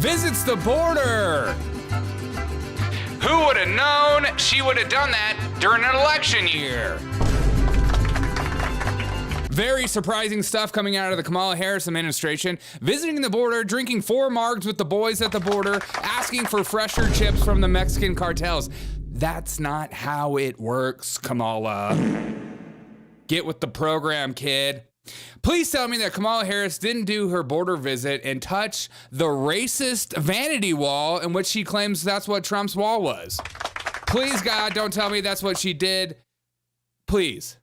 visits the border. Who would have known she would have done that during an election year? Very surprising stuff coming out of the Kamala Harris administration. Visiting the border, drinking 4 margs with the boys at the border, asking for fresher chips from the Mexican cartels. That's not how it works, Kamala. Get with the program, kid. Please tell me that Kamala Harris didn't do her border visit and touch the racist vanity wall in which she claims that's what Trump's wall was. Please, God, don't tell me that's what she did. Please.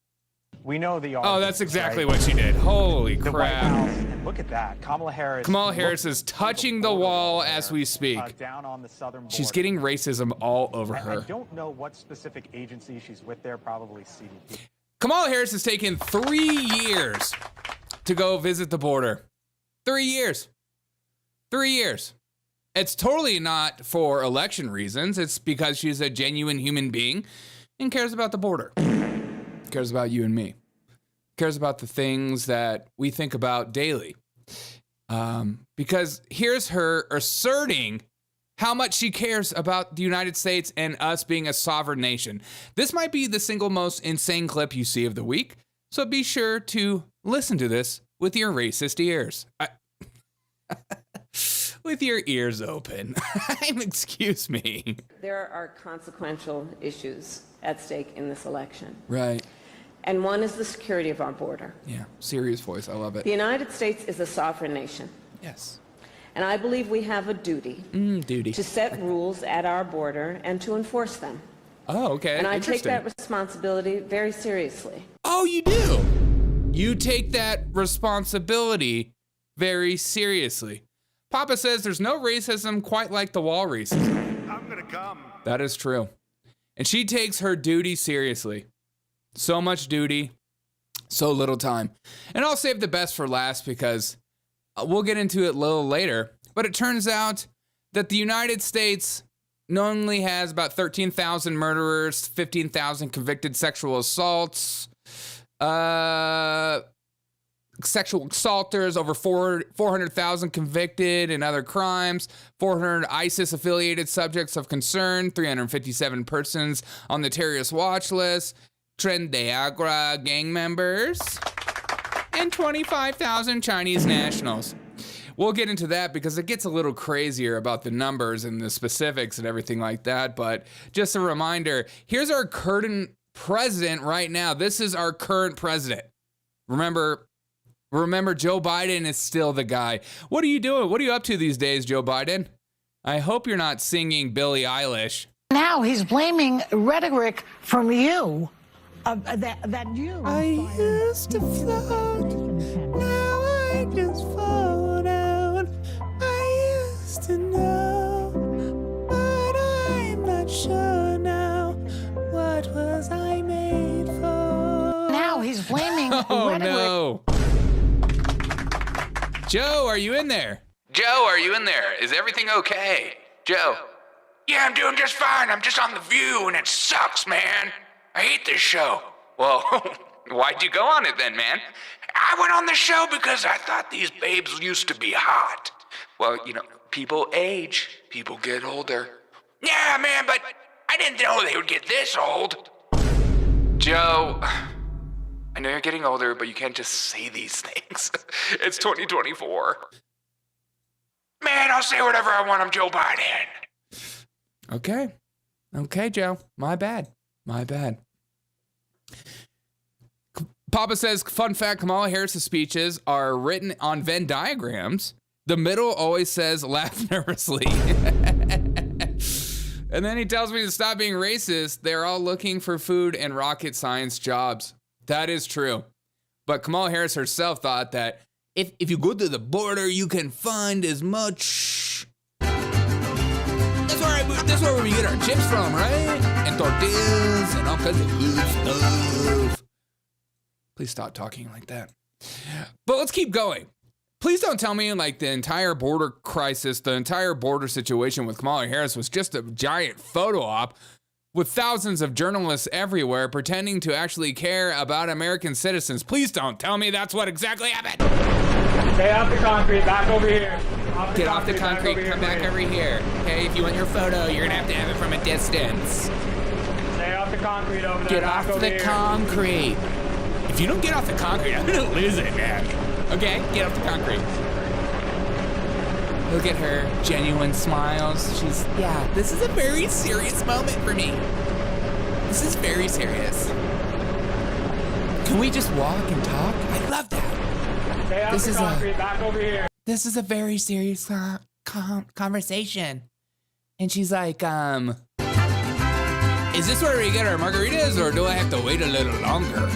We know the Oh, that's exactly what she did. Holy the crap. White House, and look at that. Kamala Harris is touching the wall as we speak. Down on the southern border. She's getting racism all over her. I don't know what specific agency she's with there, probably CBP. Kamala Harris has taken 3 years to go visit the border. 3 years. 3 years. It's totally not for election reasons. It's because she's a genuine human being and cares about the border. Cares about you and me. Cares about the things that we think about daily. Because here's her asserting how much she cares about the United States and us being a sovereign nation. This might be the single most insane clip you see of the week, so be sure to listen to this with your racist ears. With your ears open. Excuse me. There are consequential issues at stake in this election. Right. And one is the security of our border. Yeah, serious voice. I love it. The United States is a sovereign nation. Yes. And I believe we have a duty to set rules at our border and to enforce them. Oh, okay. And I take that responsibility very seriously. Oh, you do? You take that responsibility very seriously. Papa says there's no racism quite like the wall racism. I'm gonna come. That is true. And she takes her duty seriously. So much duty, so little time. And I'll save the best for last because we'll get into it a little later. But it turns out that the United States not only has about 13,000 murderers, 15,000 convicted sexual assaults, sexual assaulters, over 400,000 convicted in other crimes, 400 ISIS-affiliated subjects of concern, 357 persons on the terrorist watch list, Tren de Agua gang members, and 25,000 Chinese nationals. We'll get into that because it gets a little crazier about the numbers and the specifics and everything like that. But just a reminder, here's our current president right now. This is our current president. Remember, Joe Biden is still the guy. What are you doing? What are you up to these days, Joe Biden? I hope you're not singing Billie Eilish. Now he's blaming rhetoric from you. That you. I used to float, now I just float out. I used to know, but I'm not sure now. What was I made for? Now he's blaming rhetoric. No. Joe, are you in there? Joe, are you in there? Is everything okay? Joe. Yeah, I'm doing just fine. I'm just on The View, and it sucks, man. I hate this show. Well, why'd you go on it then, man? I went on the show because I thought these babes used to be hot. Well, you know, people age, people get older. Yeah, man, but I didn't know they would get this old. Joe, I know you're getting older, but you can't just say these things. It's 2024. Man, I'll say whatever I want. I'm Joe Biden. Okay. Okay, Joe. My bad. Papa says, fun fact, Kamala Harris' speeches are written on Venn diagrams. The middle always says, laugh nervously. And then he tells me to stop being racist. They're all looking for food and rocket science jobs. That is true. But Kamala Harris herself thought that if you go to the border, you can find as much. That's where we get our chips from, right? And tortillas and all kinds of good stuff. Please stop talking like that. But let's keep going. Please don't tell me like the entire border crisis, the entire border situation with Kamala Harris was just a giant photo op with thousands of journalists everywhere pretending to actually care about American citizens. Please don't tell me that's what exactly happened. Stay off the concrete, back over here. Get off the concrete. Come back over here. Okay, if you want your photo, you're gonna have it from a distance. Stay off the concrete over there. Get off the concrete. If you don't get off the concrete, I'm gonna lose it, man. Okay, get off the concrete. Look at her genuine smiles. Yeah, this is a very serious moment for me. This is very serious. Can we just walk and talk? I love that. Stay off the concrete. Back over here. This is a very serious conversation. And she's like, is this where we get our margaritas, or do I have to wait a little longer?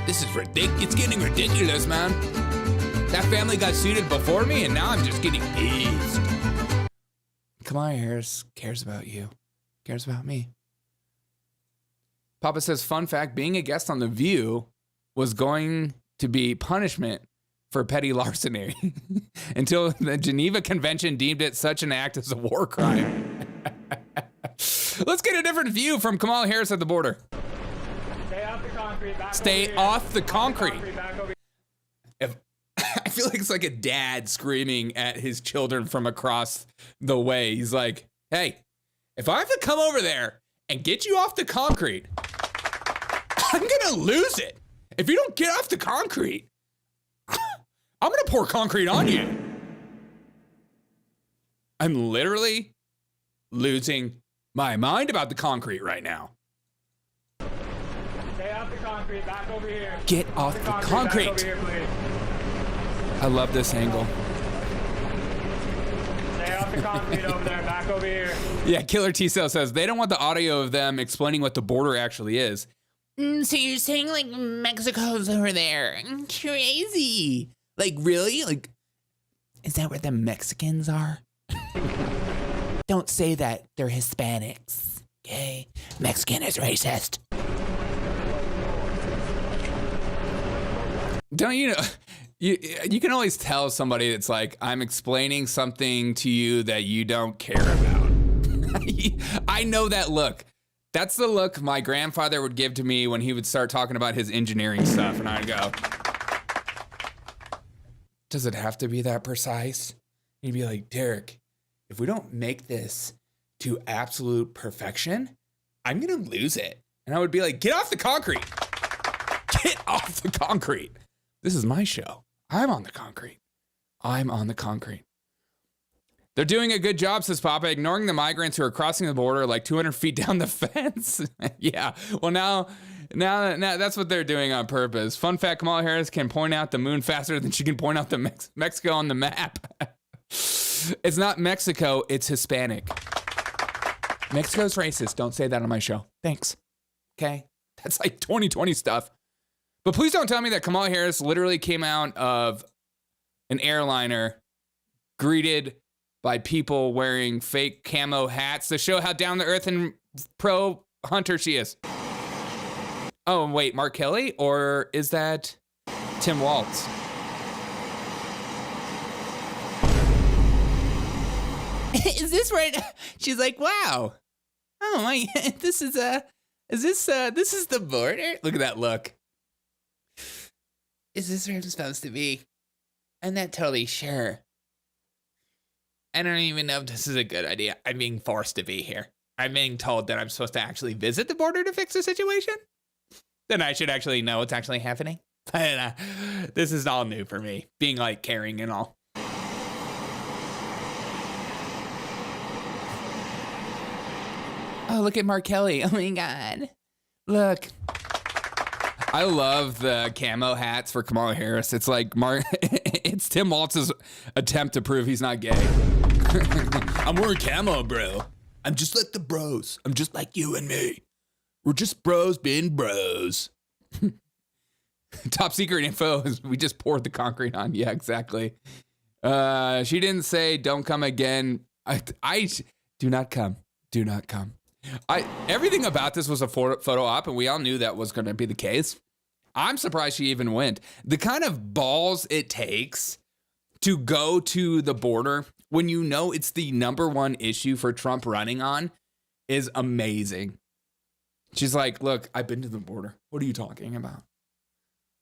This is ridiculous. It's getting ridiculous, man. That family got seated before me, and now I'm just getting eased. Kamala Harris cares about you. Cares about me. Papa says, fun fact, being a guest on The View was going to be punishment for petty larceny until the Geneva Convention deemed it such an act as a war crime. Let's get a different view from Kamala Harris at the border. Stay off the concrete. Stay off the concrete. I feel like it's like a dad screaming at his children from across the way. He's like, hey, if I have to come over there and get you off the concrete, I'm gonna lose it. If you don't get off the concrete, I'm gonna pour concrete on you. I'm literally losing my mind about the concrete right now. Stay off the concrete. Back over here. Get off the concrete. Back over here, please. I love this angle. Stay off the concrete over there. Back over here. Yeah, Killer T-Cell says they don't want the audio of them explaining what the border actually is. So you're saying like Mexico's over there? Crazy. Like really? Like, is that where the Mexicans are? Don't say that. They're Hispanics. Okay? Mexican is racist. Don't you know? You can always tell somebody that's like, I'm explaining something to you that you don't care about. I know that look. That's the look my grandfather would give to me when he would start talking about his engineering stuff, and I'd go, does it have to be that precise? He'd be like, Derek, if we don't make this to absolute perfection, I'm gonna lose it. And I would be like, get off the concrete. Get off the concrete. This is my show. I'm on the concrete. I'm on the concrete. They're doing a good job, says Papa, ignoring the migrants who are crossing the border like 200 feet down the fence. Yeah, well now that's what they're doing on purpose. Fun fact, Kamala Harris can point out the moon faster than she can point out the Mexico on the map. It's not Mexico, it's Hispanic. Mexico's racist. Don't say that on my show. Thanks. Okay? That's like 2020 stuff. But please don't tell me that Kamala Harris literally came out of an airliner greeted by people wearing fake camo hats to show how down to earth and pro hunter she is. Oh, wait, Mark Kelly? Or is that Tim Waltz? Is this right? She's like, wow. Oh my, this is the border? Look at that look. Is this where I'm supposed to be? I'm not totally sure. I don't even know if this is a good idea. I'm being forced to be here. I'm being told that I'm supposed to actually visit the border to fix the situation. Then I should actually know what's actually happening. But this is all new for me, being like caring and all. Oh, look at Mark Kelly. Oh my God. Look. I love the camo hats for Kamala Harris. It's like it's Tim Waltz's attempt to prove he's not gay. I'm wearing camo, bro. I'm just like the bros. I'm just like you and me. We're just bros being bros. Top secret info is we just poured the concrete on. Yeah, exactly. She didn't say don't come again. I do not come. Do not come. Everything about this was a photo op, and we all knew that was going to be the case. I'm surprised she even went. The kind of balls it takes to go to the border when you know it's the #1 issue for Trump running on is amazing. She's like, look, I've been to the border. What are you talking about?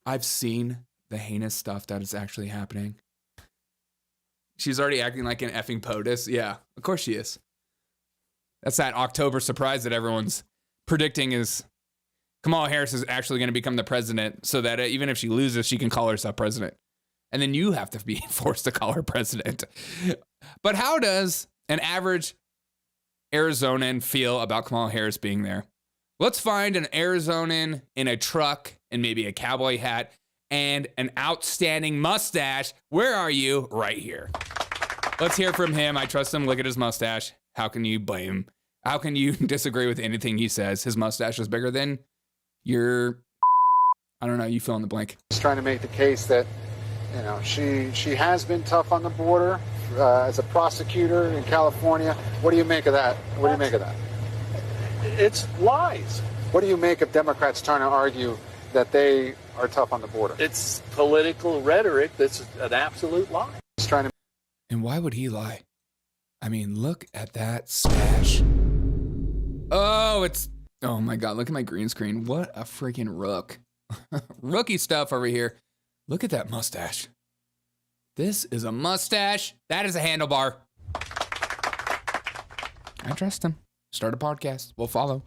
I've seen the heinous stuff that is actually happening. She's already acting like an effing POTUS. Yeah, of course she is. That's that October surprise that everyone's predicting is Kamala Harris is actually going to become the president so that even if she loses, she can call herself president. And then you have to be forced to call her president. But how does an average Arizonan feel about Kamala Harris being there? Let's find an Arizonan in a truck and maybe a cowboy hat and an outstanding mustache. Where are you? Right here. Let's hear from him. I trust him. Look at his mustache. How can you blame him? How can you disagree with anything he says? His mustache is bigger than your, I don't know, you fill in the blank. He's trying to make the case that, you know, she has been tough on the border as a prosecutor in California. What do you make of that? What do you make of that? It's lies. What do you make of Democrats trying to argue that they are tough on the border? It's political rhetoric that's an absolute lie. He's trying to. And why would he lie? I mean, look at that stash. Oh my God, look at my green screen. What a freaking rook. Rookie stuff over here. Look at that mustache. This is a mustache. That is a handlebar. I trust him. Start a podcast. We'll follow.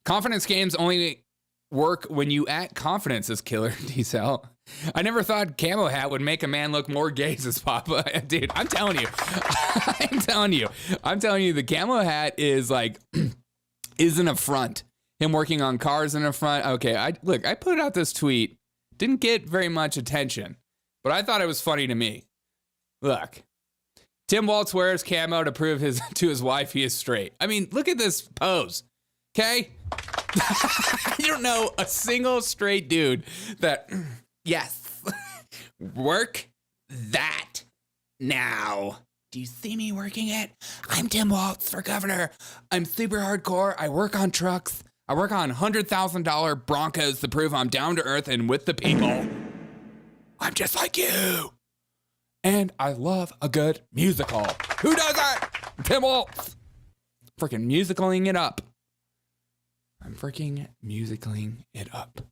Confidence games only work when you act confidence is killer, D-Cell. I never thought camo hat would make a man look more gay, says Papa. Dude, I'm telling you. I'm telling you, the camo hat is like, is an affront. Him working on cars in a front. Okay, I put out this tweet. Didn't get very much attention, but I thought it was funny to me. Look, Tim Waltz wears camo to prove to his wife he is straight. I mean, look at this pose, okay? I don't know a single straight dude that, yes, work that now. Do you see me working it? I'm Tim Waltz for governor. I'm super hardcore. I work on trucks. I work on $100,000 Broncos to prove I'm down to earth and with the people. I'm just like you. And I love a good musical. Who does it? Tim Waltz. Freaking musicaling it up. I'm freaking musicaling it up.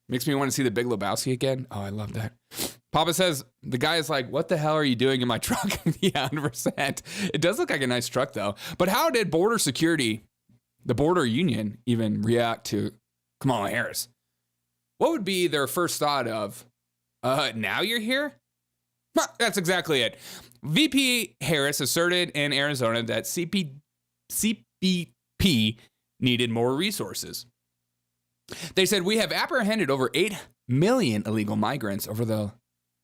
Makes me want to see The Big Lebowski again. Oh, I love that. Papa says, the guy is like, what the hell are you doing in my truck? Yeah, 100%. It does look like a nice truck, though. But how did border security, the border union, even react to Kamala Harris? What would be their first thought of, now you're here? That's exactly it. VP Harris asserted in Arizona that CBP needed more resources. They said, we have apprehended over 8 million illegal migrants over the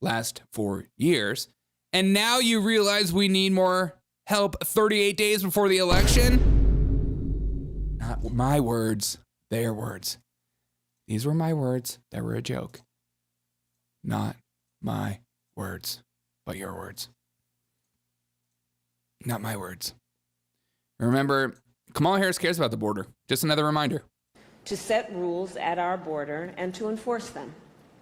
last 4 years. And now you realize we need more help 38 days before the election? Not my words, their words. These were my words that were a joke. Not my words, but your words. Not my words. Remember, Kamala Harris cares about the border. Just another reminder. To set rules at our border and to enforce them.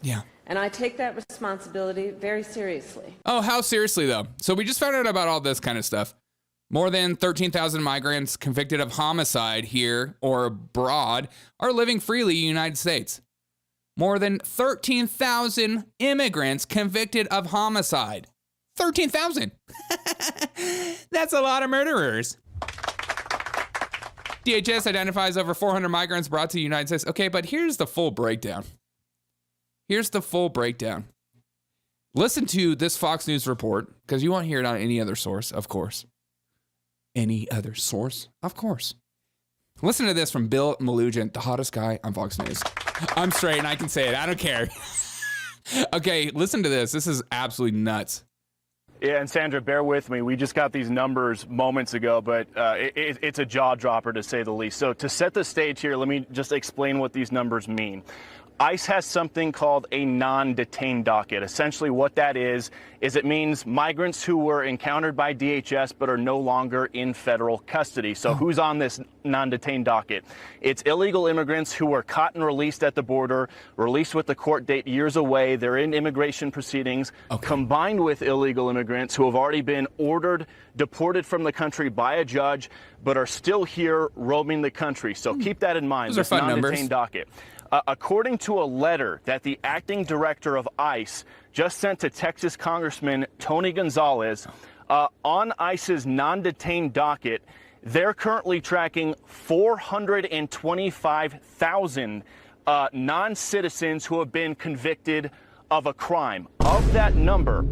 Yeah. And I take that responsibility very seriously. Oh, how seriously, though? So we just found out about all this kind of stuff. More than 13,000 migrants convicted of homicide here or abroad are living freely in the United States. More than 13,000 immigrants convicted of homicide. 13,000. That's a lot of murderers. DHS identifies over 400 migrants brought to the United States. Okay, but here's the full breakdown. Listen to this Fox News report, because you won't hear it on any other source, of course. Any other source? Of course. Listen to this from Bill Malugent, the hottest guy on Fox News. I'm straight and I can say it. I don't care. Okay, listen to this. This is absolutely nuts. Yeah, and Sandra, bear with me. We just got these numbers moments ago, but it's a jaw dropper to say the least. So to set the stage here, let me just explain what these numbers mean. ICE has something called a non-detained docket. Essentially what that is it means migrants who were encountered by DHS but are no longer in federal custody. So who's on this non-detained docket? It's illegal immigrants who were caught and released at the border, released with the court date years away. They're in immigration proceedings, combined with illegal immigrants who have already been ordered, deported from the country by a judge, but are still here roaming the country. So keep that in mind, this non-detained docket. According to a letter that the acting director of ICE just sent to Texas Congressman Tony Gonzalez, on ICE's non-detained docket, they're currently tracking 425,000 non-citizens who have been convicted of a crime. Of that number,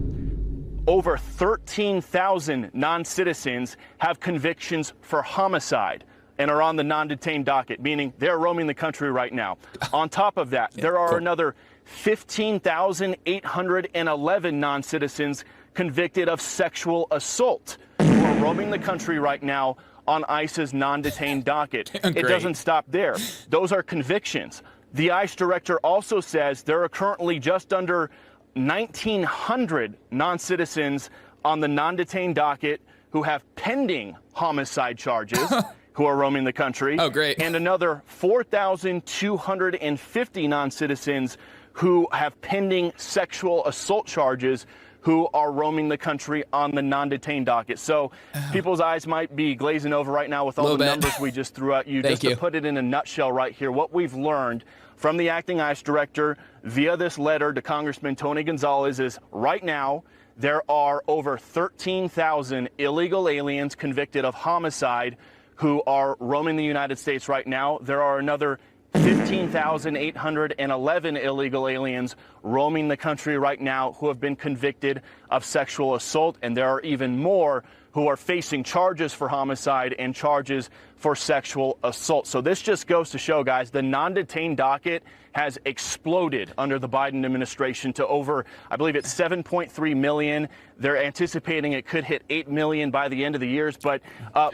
over 13,000 non-citizens have convictions for homicide and are on the non-detained docket, meaning they're roaming the country right now. On top of that, there are another 15,811 non-citizens convicted of sexual assault who are roaming the country right now on ICE's non-detained docket. It doesn't stop there. Those are convictions. The ICE director also says there are currently just under 1,900 non-citizens on the non-detained docket who have pending homicide charges who are roaming the country. Oh, great. And another 4,250 non-citizens who have pending sexual assault charges who are roaming the country on the non-detained docket. So people's eyes might be glazing over right now with all the numbers we just threw at you. Just to put it in a nutshell right here, what we've learned from the acting ICE director via this letter to Congressman Tony Gonzalez is right now there are over 13,000 illegal aliens convicted of homicide who are roaming the United States right now. There are another 15,811 illegal aliens roaming the country right now who have been convicted of sexual assault, and there are even more who are facing charges for homicide and charges for sexual assault. So this just goes to show, guys, the non-detained docket has exploded under the Biden administration to over, I believe it's 7.3 million. They're anticipating it could hit 8 million by the end of the year. But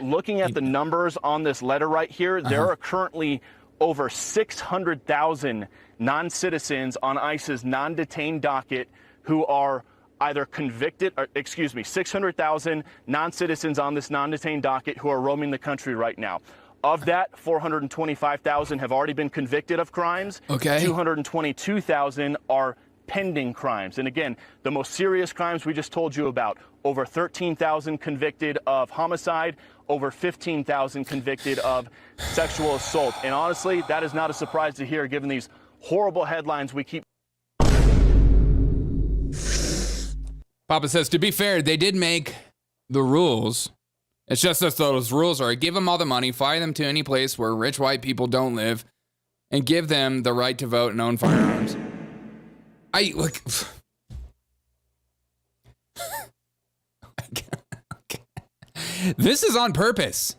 looking at the numbers on this letter right here, there are currently over 600,000 non-citizens on ICE's non-detained docket who are either convicted, or, 600,000 non-citizens on this non-detained docket who are roaming the country right now. Of that, 425,000 have already been convicted of crimes. 222,000 are pending crimes. And again, the most serious crimes we just told you about, over 13,000 convicted of homicide, over 15,000 convicted of sexual assault. And honestly, that is not a surprise to hear given these horrible headlines we keep. Papa says, to be fair, they did make the rules. It's just that those rules are give them all the money, fly them to any place where rich white people don't live, and give them the right to vote and own firearms. Look. This is on purpose.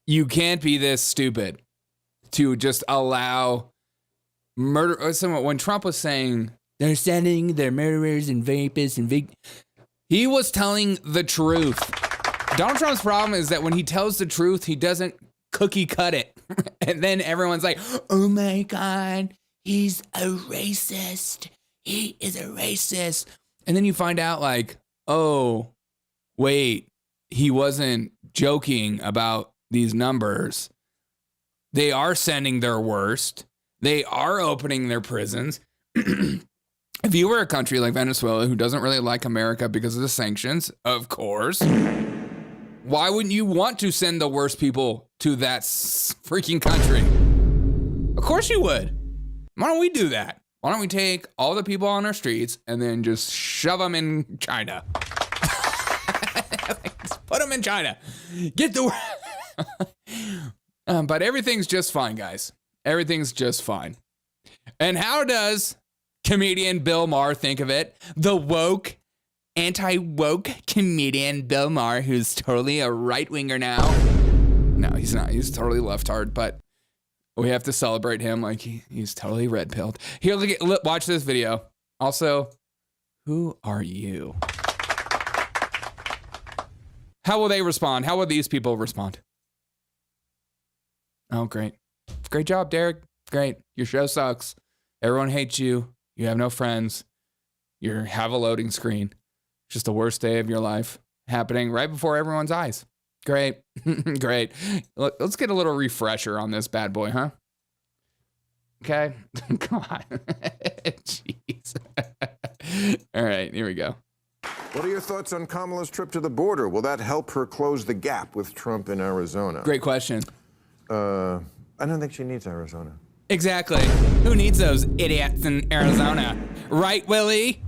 You can't be this stupid to just allow murder. When Trump was saying they're sending their murderers and rapists and he was telling the truth. Donald Trump's problem is that when he tells the truth, he doesn't cookie cut it. And then everyone's like, oh my God, he's a racist. He is a racist. And then you find out like, oh, wait, he wasn't joking about these numbers. They are sending their worst. They are opening their prisons. If you were a country like Venezuela who doesn't really like America because of the sanctions, of course, why wouldn't you want to send the worst people to that freaking country? Of course you would. Why don't we do that? Why don't we take all the people on our streets and then just shove them in China? Just put them in China. Get the... But everything's just fine, guys. Everything's just fine. And how does comedian Bill Maher think of it? The woke, anti-woke comedian Bill Maher, who's totally a right-winger now. No, he's not. He's totally left-hard, but we have to celebrate him like he's totally red-pilled. Here, watch this video. Also, who are you? How will they respond? How will these people respond? Oh, great. Great job, Derek. Great. Your show sucks. Everyone hates you. You have no friends. You have a loading screen. Just the worst day of your life happening right before everyone's eyes. Great. Great. Let's get a little refresher on this bad boy, huh? Okay. Come on. Jeez. All right, here we go. What are your thoughts on Kamala's trip to the border? Will that help her close the gap with Trump in Arizona? Great question. I don't think she needs Arizona. Exactly. Who needs those idiots in Arizona? Right, Willie?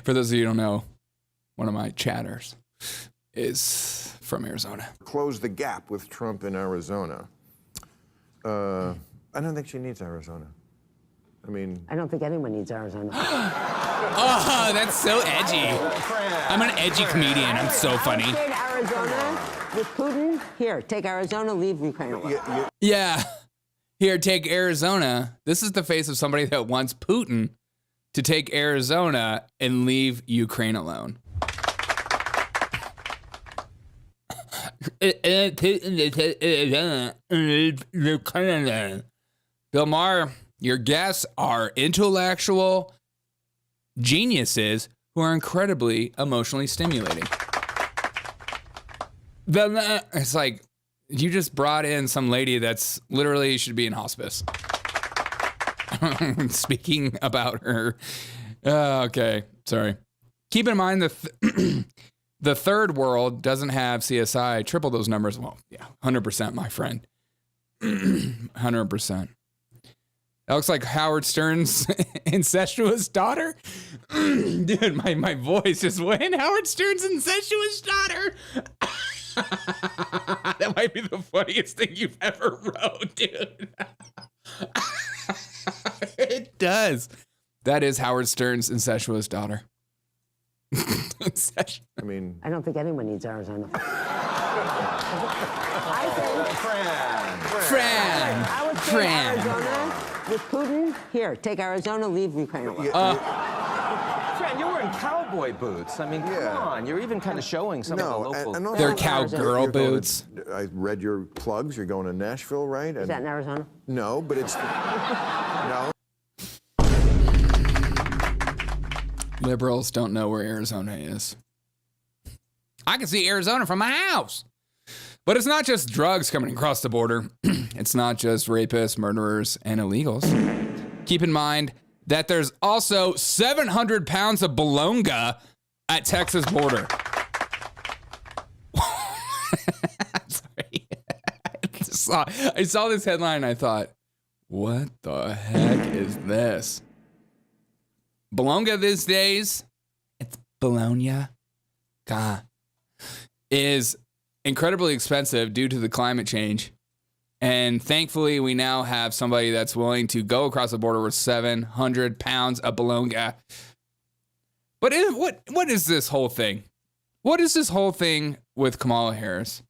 For those of you who don't know, one of my chatters is from Arizona. Close the gap with Trump in Arizona. I don't think she needs Arizona. I don't think anyone needs Arizona. Oh, that's so edgy. I'm an edgy comedian. I'm so funny. Take Arizona with Putin. Here, take Arizona, leave Ukraine alone. Yeah. Here, take Arizona. This is the face of somebody that wants Putin to take Arizona and leave Ukraine alone. Bill Maher, your guests are intellectual geniuses who are incredibly emotionally stimulating. It's like you just brought in some lady that's literally should be in hospice. Speaking about her. Okay, sorry. Keep in mind the third world doesn't have CSI. Triple those numbers. Well, yeah, 100%, my friend. 100%. That looks like Howard Stern's incestuous daughter. Dude, my voice just went. Howard Stern's incestuous daughter. That might be the funniest thing you've ever wrote, dude. It does. That is Howard Stern's incestuous daughter. I don't think anyone needs Arizona. Fran. I would say Arizona with Putin. Here, take Arizona, leave Ukraine alone. Fran, you're wearing cowboy boots. Come on. You're even kind of showing some of the local... They're cowgirl boots. I read your plugs. You're going to Nashville, right? Is that in Arizona? No, but it's... No. Liberals don't know where Arizona is. I can see Arizona from my house. But it's not just drugs coming across the border. It's not just rapists, murderers, and illegals. Keep in mind that there's also 700 pounds of Bologna at Texas border. Sorry. I saw this headline and I thought, what the heck is this? Bologna these days, it's Bologna, God, is incredibly expensive due to the climate change. And thankfully, we now have somebody that's willing to go across the border with 700 pounds of Bologna. But what is this whole thing? What is this whole thing with Kamala Harris?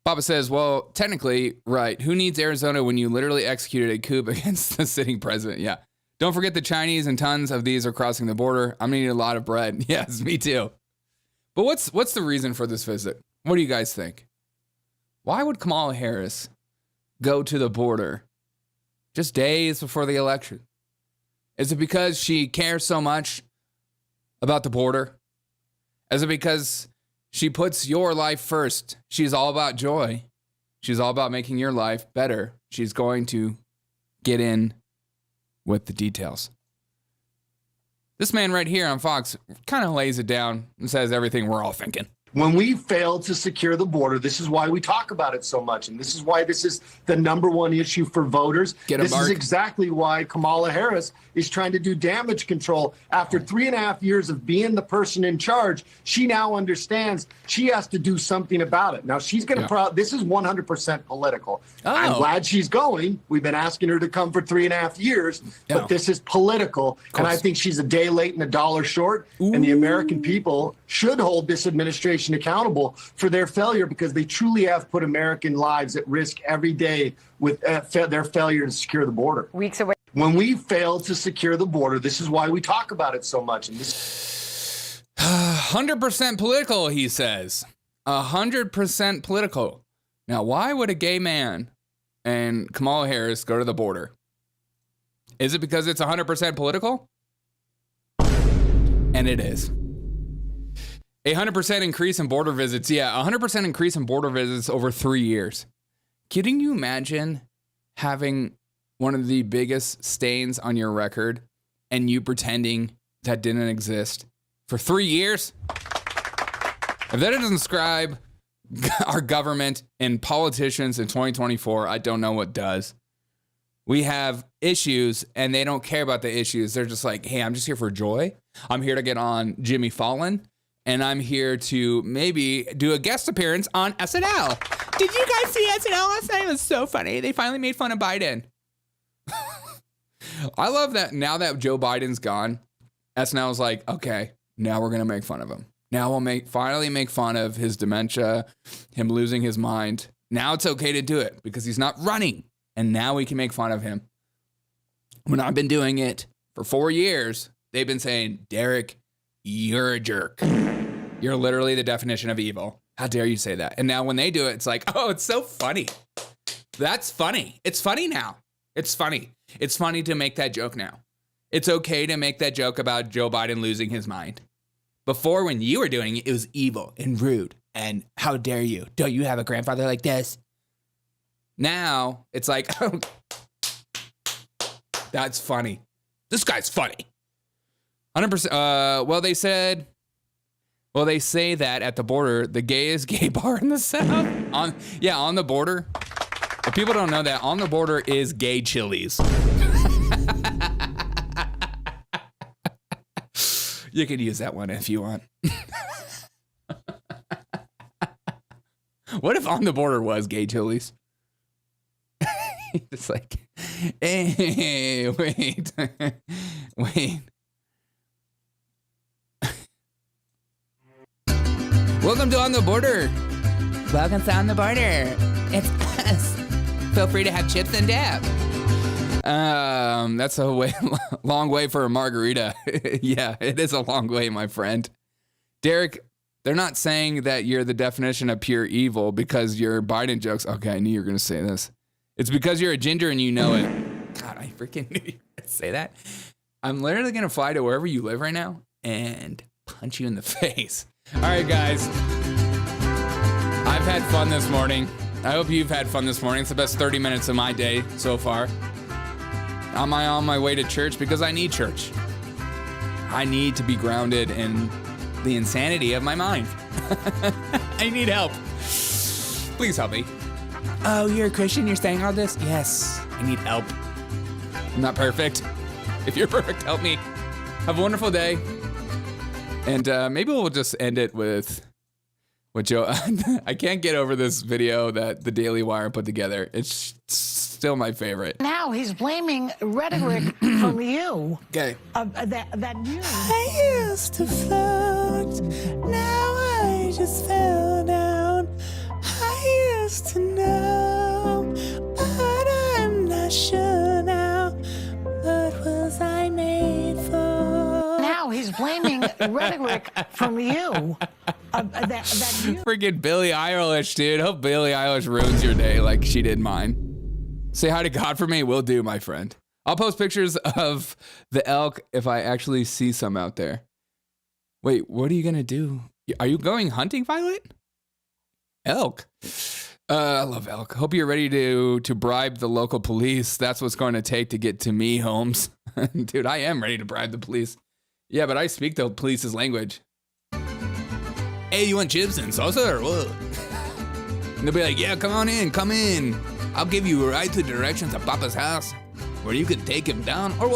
Papa says, well, technically, right. Who needs Arizona when you literally executed a coup against the sitting president? Yeah. Don't forget the Chinese and tons of these are crossing the border. I'm going to need a lot of bread. Yes, me too. But what's the reason for this visit? What do you guys think? Why would Kamala Harris go to the border just days before the election? Is it because she cares so much about the border? Is it because she puts your life first? She's all about joy. She's all about making your life better. She's going to get in with the details. This man right here on Fox kind of lays it down and says everything we're all thinking. When we failed to secure the border, this is why we talk about it so much. And this is why this is the number one issue for voters. This is exactly why Kamala Harris is trying to do damage control. After 3.5 years of being the person in charge, she now understands she has to do something about it. Now, she's going to, this is 100% political. I'm glad she's going. We've been asking her to come for 3.5 years, but this is political. And I think she's a day late and a dollar short. And the American people should hold this administration accountable for their failure, because they truly have put American lives at risk every day with their failure to secure the border. Weeks away. When we failed to secure the border, this is why we talk about it so much. And 100% political, he says. 100% political. Now, why would a gay man and Kamala Harris go to the border? Is it because it's 100% political? And it is. 100% increase in border visits. Yeah, 100% increase in border visits over 3 years. Can you imagine having one of the biggest stains on your record and you pretending that didn't exist for 3 years? If that doesn't describe our government and politicians in 2024, I don't know what does. We have issues and they don't care about the issues. They're just like, hey, I'm just here for joy. I'm here to get on Jimmy Fallon. And I'm here to maybe do a guest appearance on SNL. Did you guys see SNL last night? It was so funny. They finally made fun of Biden. I love that now that Joe Biden's gone, SNL's like, okay, now we're going to make fun of him. Now we'll finally make fun of his dementia, him losing his mind. Now it's okay to do it because he's not running. And now we can make fun of him. When I've been doing it for 4 years, they've been saying, Derek, you're a jerk. You're literally the definition of evil. How dare you say that? And now when they do it, it's like, oh, it's so funny. That's funny. It's funny now. It's funny. It's funny to make that joke now. It's okay to make that joke about Joe Biden losing his mind. Before, when you were doing it, it was evil and rude. And how dare you? Don't you have a grandfather like this? Now, it's like, oh, that's funny. This guy's funny. 100%. Well, they say that at the border, the gayest gay bar in the South. On the border. If people don't know that, on the border is Gay Chili's. You could use that one if you want. What if on the border was Gay Chili's? It's like, hey, wait. Welcome to On the Border. Welcome to On the Border. It's us. Feel free to have chips and dip. That's a long way for a margarita. Yeah, it is a long way, my friend. Derek, they're not saying that you're the definition of pure evil because your Biden jokes. Okay, I knew you were going to say this. It's because you're a ginger and you know it. God, I freaking knew you were going to say that. I'm literally going to fly to wherever you live right now and punch you in the face. All right, guys. I've had fun this morning. I hope you've had fun this morning. It's the best 30 minutes of my day so far. I'm on my way to church because I need church. I need to be grounded in the insanity of my mind. I need help. Please help me. Oh, you're a Christian? You're saying all this? Yes, I need help. I'm not perfect. If you're perfect, help me. Have a wonderful day. And maybe we'll just end it with Joe. I can't get over this video that the Daily Wire put together. It's still my favorite. Now he's blaming rhetoric from you. Okay. That you. I used to float, now I just fell down. I used to know, but I'm not sure now. What was I made for? Now he's blaming rhetoric from you. That you. Freaking Billie Eilish, dude. Hope Billie Eilish ruins your day like she did mine. Say hi to God for me. Will do, my friend. I'll post pictures of the elk if I actually see some out there. Wait, what are you going to do? Are you going hunting, Violet? Elk. I love elk. Hope you're ready to bribe the local police. That's what's going to take to get to me, Holmes. Dude, I am ready to bribe the police. Yeah, but I speak the police's language. Hey, you want chips and salsa or what? And they'll be like, yeah, come on in, come in. I'll give you a ride to directions of Papa's house where you can take him down or we'll